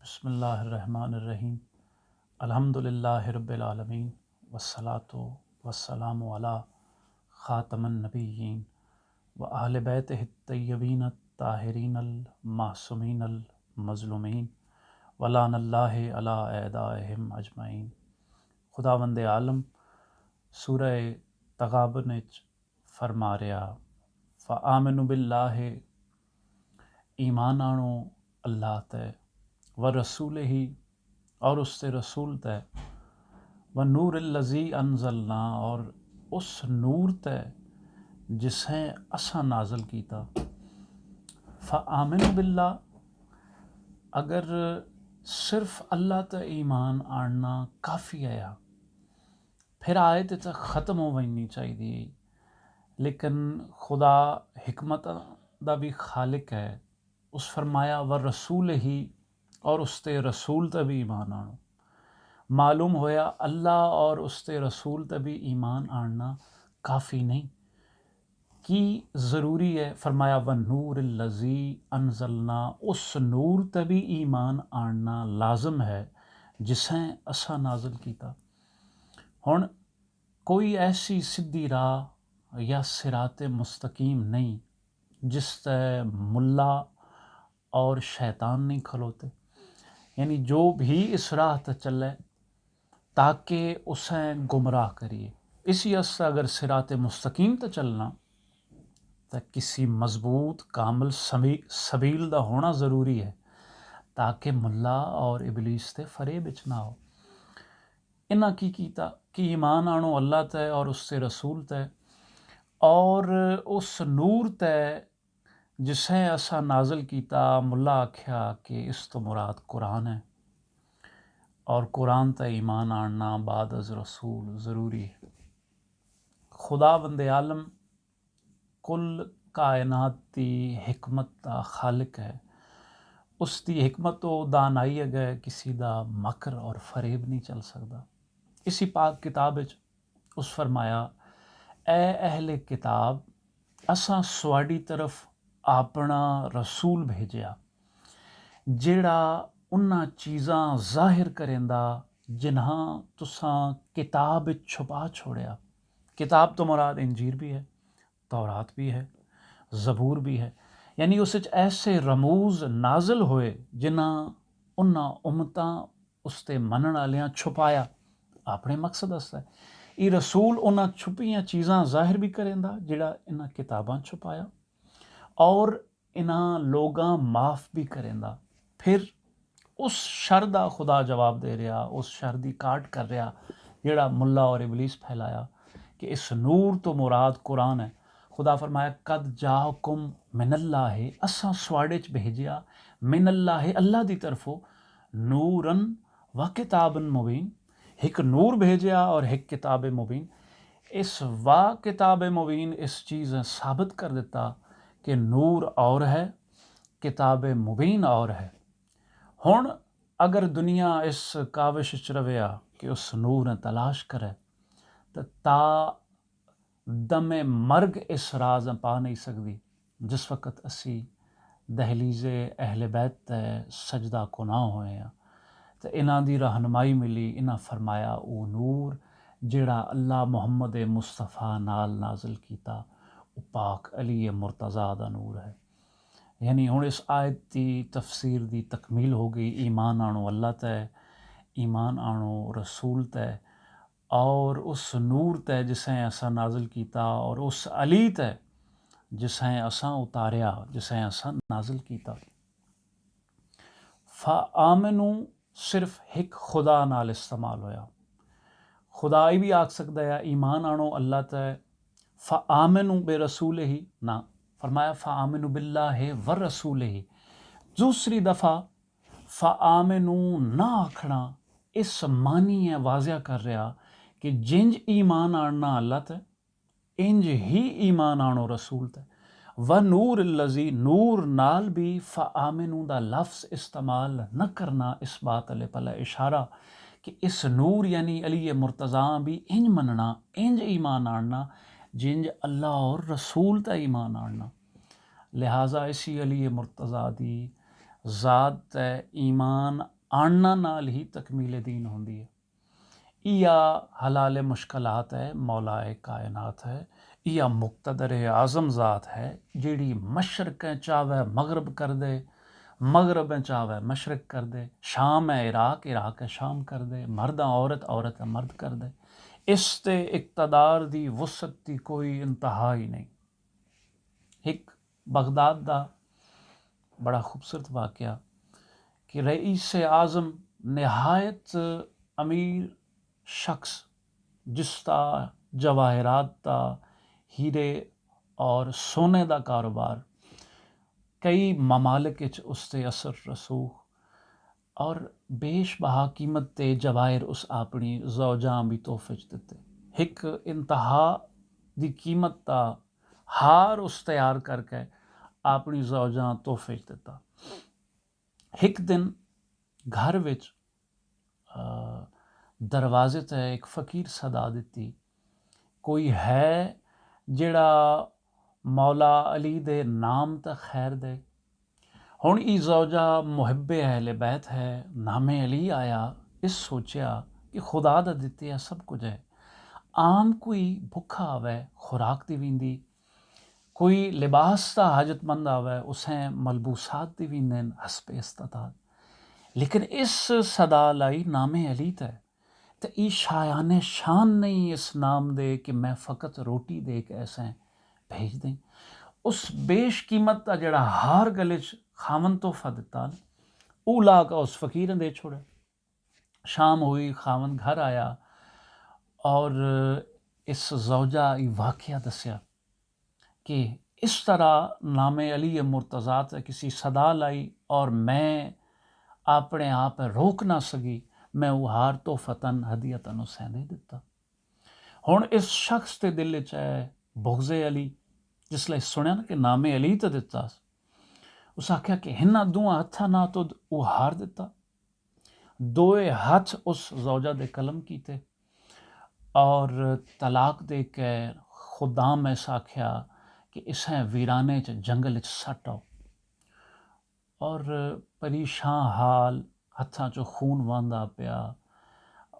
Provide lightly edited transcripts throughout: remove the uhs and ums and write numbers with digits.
بسم اللہ الرحمن الرحیم الحمدللہ رب العالمین والصلاة والسلام علی خاتم النبیین و اہل بیتہ الطیبین الطاہرین المعصومین المظلومین ولعن اللہ علی اعدائہم اجمعین۔ خداوند عالم سورہ تغابن فرما رہا فآمنوا باللہ، ایمان آنو اللہ تے، و رسول ہی اور اس سے رسول تے، و نور الذی انزلنا اور اس نور تے جسیں اساں نازل کیتا۔ فآمنوا باللہ، اگر صرف اللہ تے ایمان آننا کافی ہے پھر آیت تے ختم ہو ونی چاہیے، لیکن خدا حکمت دا بھی خالق ہے، اس فرمایا و رسول ہی اور اس تے رسول تے بھی ایمان آنو۔ معلوم ہویا اللہ اور اس تے رسول تے بھی ایمان آننا کافی نہیں، کی ضروری ہے؟ فرمایا و نور الذی انزلنا، اس نور تے بھی ایمان آننا لازم ہے جسیں اساں نازل کیتا۔ ہن کوئی ایسی سدھی راہ یا صراط مستقیم نہیں جس تے ملا اور شیطان نہیں کھلوتے، یعنی جو بھی اس راہ تے چلے تاکہ اسیں گمراہ کریے۔ اسی واسطے اگر صراط مستقیم تے چلنا تو کسی مضبوط کامل سبیل دا ہونا ضروری ہے تاکہ ملا اور ابلیس تے فریب وچ نہ ہو۔ انہاں کی کیتا کہ ایمان آنو اللہ تے اور اس سے رسول تے اور اس نور تے جسیں اسا نازل کیتا۔ ملا آکھیا کہ اس تو مراد قرآن ہے، اور قرآن تے ایمان آننا بعد از رسول ضروری ہے۔ خدا بند عالم کل کائنات دی حکمت دا خالق ہے، اس دی حکمت و دانائی اگے کسی دا مکر اور فریب نہیں چل سکتا۔ اسی پاک کتاب وچ اس فرمایا اے اہل کتاب، اساں سواڈی طرف اپنا رسول بھیجیا جیڑا انہاں چیزاں ظاہر کریندا جنہاں تساں کتاب وچ چھپا چھوڑیا۔ کتاب تو مراد انجیل بھی ہے، تورات بھی ہے، زبور بھی ہے، یعنی اس وچ ایسے رموز نازل ہوئے جنہاں انہاں امتاں اس تے منن والیاں چھپایا اپنے مقصد واسطے۔ یہ رسول انہاں چھپیاں چیزاں ظاہر بھی کریندا جڑا انہاں کتاباں چھپایا، اور انہاں لوگاں معاف بھی کریندا۔ پھر اس شر دا خدا جواب دے رہا، اس شر دی کاٹ کر رہا جڑا ملا اور ابلیس پھیلایا کہ اس نور تو مراد قرآن ہے۔ خدا فرمایا قد جاءکم من اللہ، اساں سواڈے چ بھیجیا من اللہ، اللہ دی طرفوں، نورن و کتاب مبین، ایک نور بھیجیا اور ایک کتاب مبین۔ اس وا کتاب مبین اس چیز نے ثابت کر دیتا کہ نور اور ہے، کتاب مبین اور ہے۔ ہن اگر دنیا اس کاوش وچ رویا کہ اس نور نے تلاش کرے تو تا دم مرگ اس راز پا نہیں سکتی جس وقت اسی دہلیز اہل بیت تے سجدہ کناں ہوئے ہیں، تو انہاں دی رہنمائی ملی۔ انہاں فرمایا او نور جڑا اللہ محمد مصطفیٰ نال نازل کیتا، او پاک علی مرتضیٰ دا نور ہے۔ یعنی ہن اس آیت دی تفسیر دی تکمیل ہو گئی۔ ایمان آنو اللہ تے، ایمان آنو رسول تے، اور اس نور تے جسیں اساں نازل کیتا، اور اس علی تے جسیں اساں اتاریا، جسیں اساں نازل کیتا۔ فآمنو صرف ایک خدا نال استعمال ہویا۔ خدا ہی بھی آکھ سکتا ہے ایمان آنو اللہ تے فآمنو بے رسول ہی، نہ، فرمایا فآمنو باللہ و رسول ہی۔ دوسری دفعہ فآمنو نہ آکھنا اس معنی ہے واضح کر رہا کہ جنج ایمان آننا اللہ تے انج ہی ایمان آنو رسول تے۔ و نور الذی، نور نال بھی فآمنو دا لفظ استعمال نہ کرنا، اس بات علیہ پہلا اشارہ کہ اس نور یعنی علی مرتضیٰ بھی انج مننا، انج ایمان آننا جنج اللہ اور رسول تا ایمان آننا۔ لہٰذا اسی علی مرتضیٰ دی ذات تے ایمان آننا نال ہی تکمیل دین ہوندی ہے۔ یا حلال مشکلات ہے، مولا کائنات ہے، یا مقتدر اعظم ذات ہے جیڑی مشرق چاہوے مغرب کر دے، مغرب چاہوے مشرق کر دے، شام ہے عراق، عراق ہے شام کر دے، مرد عورت، عورت ہے مرد کر دے۔ اس تے اقتدار دی وسعت دی کوئی انتہا ہی نہیں۔ ایک بغداد دا بڑا خوبصورت واقعہ کہ رئیس اعظم نہایت امیر شخص جس دا جواہرات دا، ہیرے اور سونے دا کاروبار، کئی ممالک اس تے اثر رسوخ اور بیش بہا قیمت تے جواہر اس اپنی زوجاں بھی تحفے دیتے۔ ایک انتہا دی قیمت دا ہار اس تیار کر کے اپنی زوجاں تحفے دیتا۔ ایک دن گھر وچ دروازے تے ایک فقیر صدا دیتی، کوئی ہے جڑا مولا علی دے نام تے خیر دے؟ ہن ای زوجہ محب اہل بیت ہے، نام علی آیا، اس سوچیا کہ خدا دا دتے سب کچھ ہے، عام کوئی بھکھا آوے خوراک دی ویندی، کوئی لباس دا حاجت مند آوے اسیں ملبوسات دی ویندن حسب استطاعت، لیکن اس صدا لائی نام علی تے ای شایان شان نہیں اس نام دے کہ میں فقط روٹی دے کے ایسے بھیج دیں۔ اس بیش قیمت دا جڑا ہار گلچ خاون تحفہ دیتا او لا کا اس فقیر نے دے چھوڑے۔ شام ہوئی، خاون گھر آیا اور اس زوجہ ای واقعہ دسیا کہ اس طرح نام علی مرتضیٰ تے کسی صدا لائی اور میں اپنے آپ روک نہ سکی، میں وہ ہار تحفتاً ہدیتاً اسے دے دیتا۔ ہن اس شخص تے دل چ بغض علی، جس لئے سنیا نا کہ نام علی تے دیتا، اس آکھیا کہ ہنہ دوہاں ہتھاں نہ تو وہ ہار دیتا۔ دوئے ہاتھ اس زوجہ دے قلم کیتے اور طلاق دے کے خدام ایسا آکھیا کہ اسیں ویرانے چ جنگل چ سٹ آؤ، اور پریشان حال، ہتھاں چو خون واندا پیا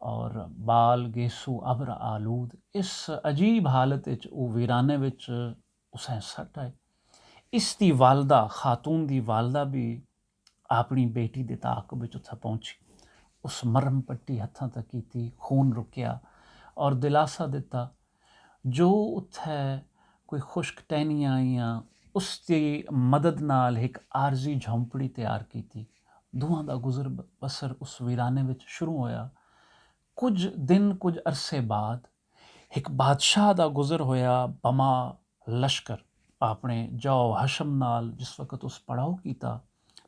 اور بال گیسو ابر آلود، اس عجیب حالت وچ او ویرانے وچ اسیں سٹ آئے۔ اس دی والدہ، خاتون دی والدہ بھی اپنی بیٹی دے تعاقب وچ اتھا پہنچی، اس مرم پٹی ہتھاں تک کیتی، خون رکیا اور دلاسا دیتا۔ جو اتھے کوئی خشک ٹہنیاں آئیاں، اس دی مدد نال ایک عارضی جھونپڑی تیار کیتی۔ دوہاں دا گزر بسر اس ویرانے وچ شروع ہویا۔ کچھ دن کچھ عرصے بعد ایک بادشاہ دا گزر ہویا بما لشکر اپنے جو حشم نال، جس وقت اس پڑاؤ کیتا،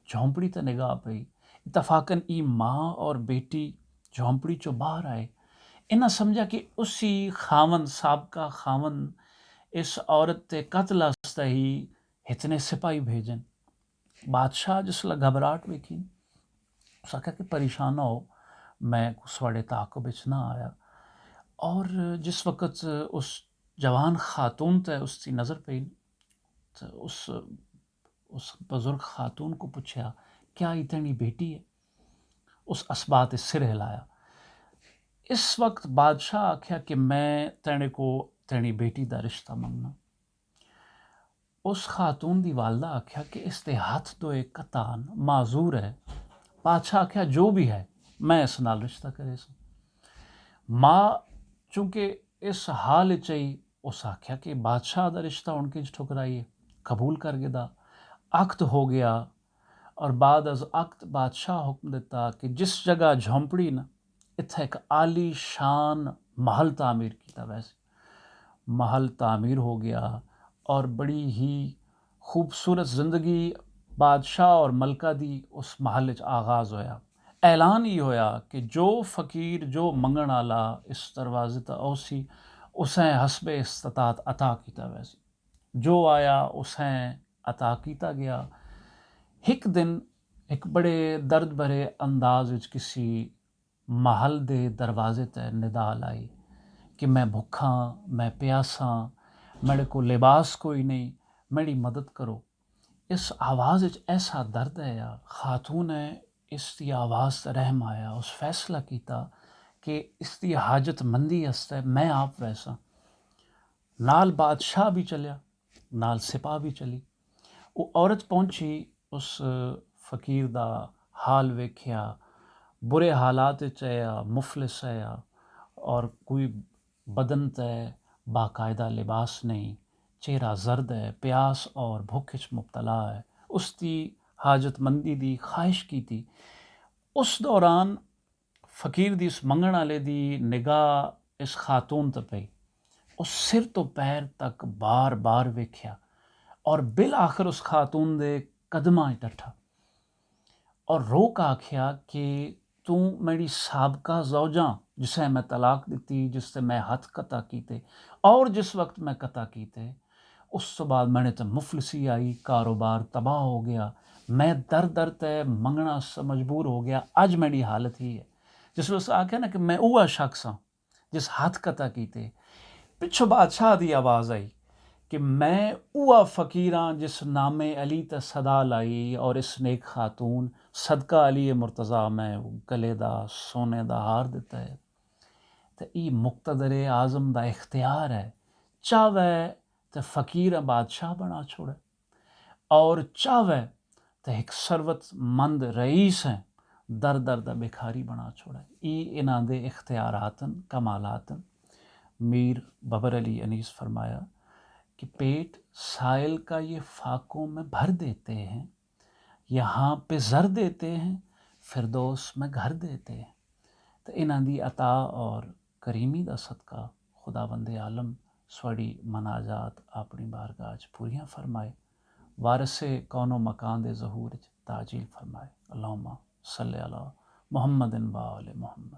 جھونپڑی تے نگاہ پئی، اتفاقاً ای ماں اور بیٹی جھونپڑی چو باہر آئے۔ انہاں سمجھا کہ اسی خاون، سابقہ خاون اس عورت تے قتل واسطے ہی اتنے سپاہی بھیجن۔ بادشاہ جس لئے گھبراہٹ ویکھی، اس آکھا کہ پریشان نہ ہو، میں سواڑے تعاقب وچ نہ آیا۔ اور جس وقت اس جوان خاتون تے اس کی نظر پئی تو اس بزرگ خاتون کو پوچھا کیا اتنی بیٹی ہے؟ اس اسبات سر ہلایا۔ اس وقت بادشاہ آکھیا کہ میں تینے کو تیری بیٹی دا رشتہ منگنا۔ اس خاتون دی والدہ آکھیا کہ اس دے ہاتھ دوئے قطان معذور ہے۔ بادشاہ آکھیا جو بھی ہے میں اس نال رشتہ کرے سا۔ ماں چونکہ اس حال چاہی اس آکھیا کہ بادشاہ دا رشتہ ان کے ٹھکرائیے، قبول کر کے دا عقد ہو گیا۔ اور بعد از عقد بادشاہ حکم دیتا کہ جس جگہ جھونپڑی نا، اتھا ایک عالی شان محل تعمیر کیتا، ویسے محل تعمیر ہو گیا اور بڑی ہی خوبصورت زندگی بادشاہ اور ملکہ دی اس محل وچ آغاز ہویا۔ اعلان ہی ہویا کہ جو فقیر، جو منگن آلا اس دروازے تا اوسی، اسیں حسب استطاعت عطا کیتا، ویسے جو آیا اسیں عطا کیتا گیا۔ ایک دن ایک بڑے درد بھرے انداز وچ کسی محل دے دروازے تے ندا لائی کہ میں بھکھاں، میں پیاساں، میرے کو لباس کوئی نہیں، میری مدد کرو۔ اس آواز ایسا درد ہے یا خاتون ہے اس دی آواز تے رحم آیا، اس فیصلہ کیتا کہ اس دی حاجت مندی ہے میں آپ ویسا، نال بادشاہ بھی چلیا، نال سپاہ بھی چلی۔ وہ عورت پہنچی، اس فقیر دا حال ویکھیا، برے حالات چیا، مفلس ہے اور کوئی بدن تے باقاعدہ لباس نہیں، چہرہ زرد ہے، پیاس اور بھوک وچ مبتلا ہے، اس دی حاجت مندی دی خواہش کی تھی۔ اس دوران فقیر دی اس منگن والے دی نگاہ اس خاتون تے پئی، اس سر تو پیر تک بار بار ویکھیا اور بالآخر اس خاتون دے قدماں ڈٹھا اور رو کے آکھیا کہ تو میری سابقہ زوجاں جسے میں طلاق دیتی، جس سے میں ہاتھ قطع کیتے اور جس وقت میں قطع کیتے، اس تو بعد میں نے تو مفلسی آئی، کاروبار تباہ ہو گیا، میں در در تے منگنا سے مجبور ہو گیا، اج میری حالت ہی ہے۔ جس وقت آکھیا نا کہ میں اوہ شخص ہاں جس ہاتھ قطع کیتے، پچھو بادشاہ دی آواز آئی کہ میں اوہ فقیراں جس نام علی تے صدا لائی اور اس نیک خاتون صدقہ علی مرتضیٰ میں گلے دا سونے دا ہار دیتا ہے۔ تو ای مقتدر اعظم دا اختیار ہے، چاہوے تو فقیر بادشاہ بنا چھوڑے اور چاہوے تو ایک ثروت مند رئیس ہیں در در دا بکھاری بنا چھوڑے۔ ای انہاں دے اختیاراتن کمالاتن۔ میر ببر علی انیس فرمایا کہ پیٹ سائل کا یہ فاقوں میں بھر دیتے ہیں، یہاں پہ زر دیتے ہیں، فردوس میں گھر دیتے ہیں۔ تو انہاں دی عطا اور کریمی دا صدقہ خدا بند عالم سوڑی مناجات اپنی بارگاہ پوریاں فرمائے، وارث کون و مکان دے ظہور تاجیل فرمائے۔ اللہم صلی علی محمد و آل محمد۔